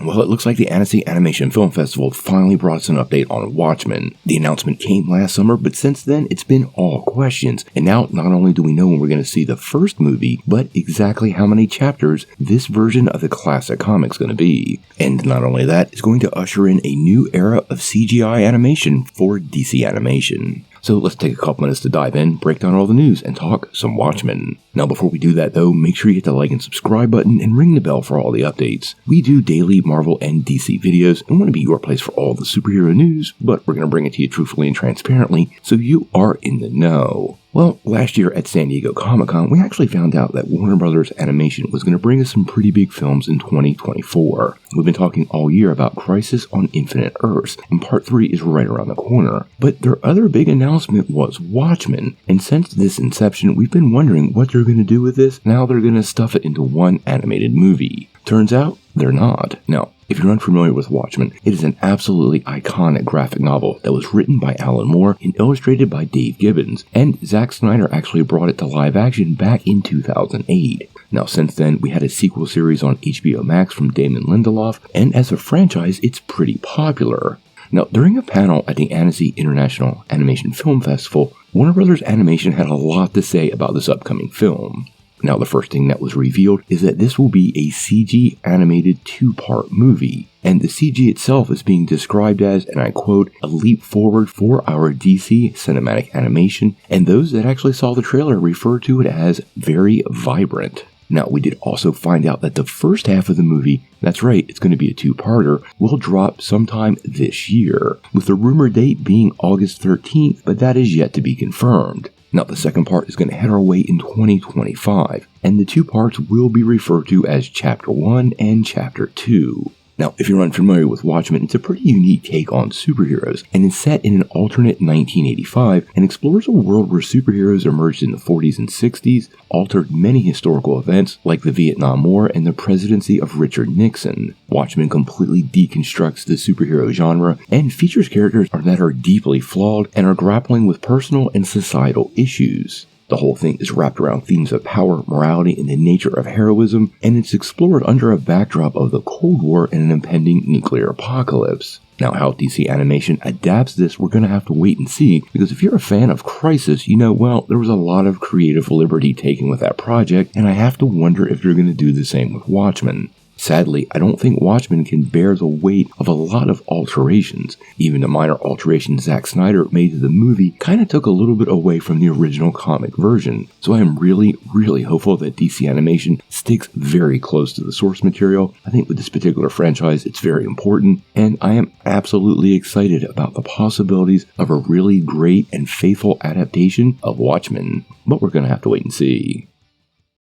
Well, it looks like the Annecy Animation Film Festival finally brought us an update on Watchmen. The announcement came last summer, but since then, it's been all questions. And now, not only do we know when we're going to see the first movie, but exactly how many chapters this version of the classic comic's going to be. And not only that, it's going to usher in a new era of CGI animation for DC Animation. So let's take a couple minutes to dive in, break down all the news, and talk some Watchmen. Now before we do that though, make sure you hit the like and subscribe button and ring the bell for all the updates. We do daily Marvel and DC videos and want to be your place for all the superhero news, but we're going to bring it to you truthfully and transparently so you are in the know. Well, last year at San Diego Comic-Con, we actually found out that Warner Brothers Animation was going to bring us some pretty big films in 2024. We've been talking all year about Crisis on Infinite Earths, and Part 3 is right around the corner. But their other big announcement was Watchmen, and since this inception, we've been wondering what they're going to do with this. Now they're going to stuff it into one animated movie. Turns out, they're not. Now, if you're unfamiliar with Watchmen, it is an absolutely iconic graphic novel that was written by Alan Moore and illustrated by Dave Gibbons, and Zack Snyder actually brought it to live action back in 2008. Now since then, we had a sequel series on HBO Max from Damon Lindelof, and as a franchise, it's pretty popular. Now, during a panel at the Annecy International Animation Film Festival, Warner Brothers Animation had a lot to say about this upcoming film. Now, the first thing that was revealed is that this will be a CG animated 2-part movie, and the CG itself is being described as, and I quote, a leap forward for our DC cinematic animation, and those that actually saw the trailer refer to it as very vibrant. Now, we did also find out that the first half of the movie, that's right, it's going to be a 2-parter, will drop sometime this year, with the rumored date being August 13th, but that is yet to be confirmed. Now, the second part is going to head our way in 2025, and the 2 parts will be referred to as Chapter 1 and Chapter 2. Now, if you're unfamiliar with Watchmen, it's a pretty unique take on superheroes, and is set in an alternate 1985, and explores a world where superheroes emerged in the 40s and 60s, altered many historical events like the Vietnam War and the presidency of Richard Nixon. Watchmen completely deconstructs the superhero genre, and features characters that are deeply flawed and are grappling with personal and societal issues. The whole thing is wrapped around themes of power, morality, and the nature of heroism, and it's explored under a backdrop of the Cold War and an impending nuclear apocalypse. Now, how DC Animation adapts this, we're going to have to wait and see, because if you're a fan of Crisis, you know, well, there was a lot of creative liberty taken with that project, and I have to wonder if they're going to do the same with Watchmen. Sadly, I don't think Watchmen can bear the weight of a lot of alterations. Even the minor alterations Zack Snyder made to the movie kind of took a little bit away from the original comic version. So I am really hopeful that DC Animation sticks very close to the source material. I think with this particular franchise, it's very important, and I am absolutely excited about the possibilities of a really great and faithful adaptation of Watchmen. But we're going to have to wait and see.